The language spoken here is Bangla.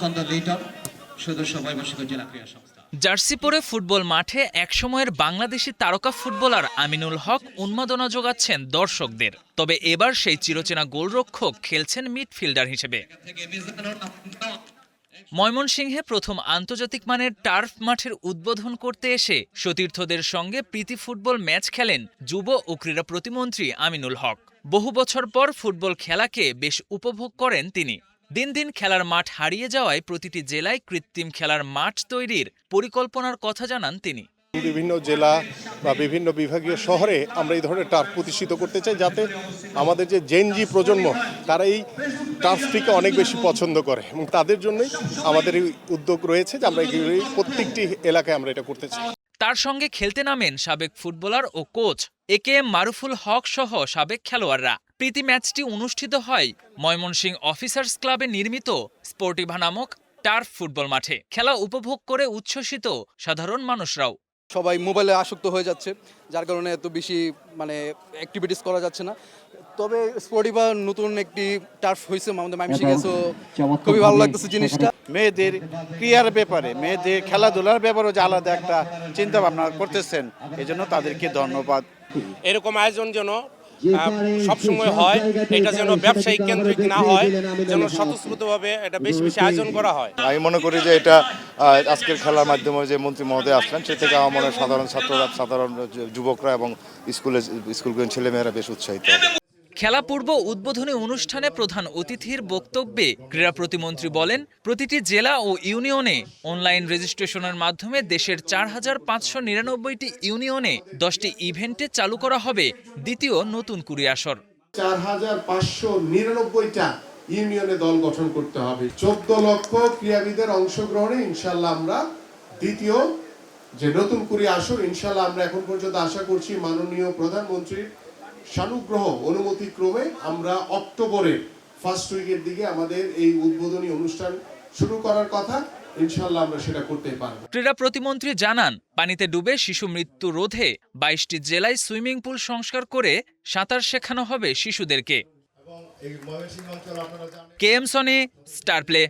স্কন্দন লিটন, সদস্য ময়মনসিংহ জেলা ক্রীড়া সংস্থা। জার্সি পরে ফুটবল মাঠে একসময়ের বাংলাদেশি তারকা ফুটবলার আমিনুল হক উন্মাদনা যোগাচ্ছেন দর্শকদের। তবে এবার সেই চিরচেনা গোলরক্ষক খেলছেন মিডফিল্ডার হিসেবে। ময়মনসিংহে প্রথম আন্তর্জাতিক মানের টার্ফ মাঠের উদ্বোধন করতে এসে সতীর্থদের সঙ্গে প্রীতি ফুটবল ম্যাচ খেলেন যুব ও ক্রীড়া প্রতিমন্ত্রী আমিনুল হক। বহু বছর পর ফুটবল খেলাকে বেশ উপভোগ করেন তিনি। দিন দিন খেলার মাঠ হারিয়ে যাওয়ায় প্রতিটি জেলায় কৃত্রিম খেলার মাঠ তৈরির পরিকল্পনার কথা জানান তিনি। বিভিন্ন জেলা বা বিভিন্ন বিভাগীয় শহরে আমরা এই ধরনের টার্ফ প্রতিষ্ঠিত করতে চাই, যাতে আমাদের যে জেনজি প্রজন্ম তারা এই টার্ফটিকে অনেক বেশি পছন্দ করে, এবং তাদের জন্যই আমাদের এই উদ্যোগ রয়েছে যে আমরা প্রত্যেকটি এলাকায় আমরা এটা করতে চাই। তার সঙ্গে খেলতে নামেন সাবেক ফুটবলার ও কোচ একেএম মারুফুল হক সহ সাবেক খেলোয়াড়রা। প্রীতি ম্যাচটি অনুষ্ঠিত হয় ময়মনসিংহ অফিসার্স ক্লাবে নির্মিত স্পোর্টিভা নামক টার্ফ ফুটবল মাঠে। খেলা উপভোগ করে উচ্ছ্বসিত সাধারণ মানুষরাও। সবাই মোবাইলে আসক্ত হয়ে যাচ্ছে, যার কারণে এত বেশি অ্যাক্টিভিটিস করা যাচ্ছে না। তবে স্পোর্টিভা নতুন একটি টার্ফ হয়েছে আমাদের ময়মনসিংহে, খুবই ভালো লাগতেছে জিনিসটা। মেয়েদের ক্রিয়ার ব্যাপারে, মেয়েদের খেলাধুলার ব্যাপারেও যে আলাদা একটা চিন্তা ভাবনা করতেছেন, এজন্য তাদেরকে ধন্যবাদ। এরকম আয়োজন যেন সবসময় হয়, এটা যেন ব্যবসায়িক কেন্দ্রিক না হয়, যেন স্বতঃস্ফূর্তভাবে এটা বেশি বেশি আয়োজন করা হয়। আমি মনে করি যে এটা আজকের খেলার মাধ্যমে যে মন্ত্রী মহোদয় আসলেন, সে থেকে আমার মনে হয় সাধারণ ছাত্ররা, সাধারণ যুবকরা এবং স্কুলের ছেলেমেয়েরা বেশ উৎসাহিত হবে। খেলা পূর্ব উদ্বোধনী অনুষ্ঠানে প্রধান অতিথির বক্তব্যে ক্রীড়া প্রতিমন্ত্রী বলেন, প্রতিটি জেলা ও ইউনিয়নে অনলাইন রেজিস্ট্রেশনের মাধ্যমে দেশের ৪,৫৯৯টি ইউনিয়নে 10টি ইভেন্টে চালু করা হবে দ্বিতীয় নতুন কুড়ি আসর। ৪,৫৯৯টা ইউনিয়নে দল গঠন করতে হবে। 14 লক্ষ ক্রীড়াবিদের অংশগ্রহণে ইনশাল্লাহ আমরা দ্বিতীয় যে নতুন কুড়ি আসর ইনশাল্লাহ আমরা এখন পর্যন্ত আশা করছি মাননীয় প্রধানমন্ত্রীর সানুগ্রহ অনুমতি ক্রমে আমরা অক্টোবরের ফার্স্ট উইকের দিকে আমাদের এই উদ্বোধনী অনুষ্ঠান শুরু করার কথা। ইনশাআল্লাহ আমরা সেটা করতে পারব। ক্রীড়া প্রতিমন্ত্রী জানান, পানিতে ডুবে শিশু মৃত্যু রোধে 22টি জেলায় সুইমিং পুল সংস্কার করে সাঁতার শেখানো হবে শিশুদেরকে। KM Sony, star play.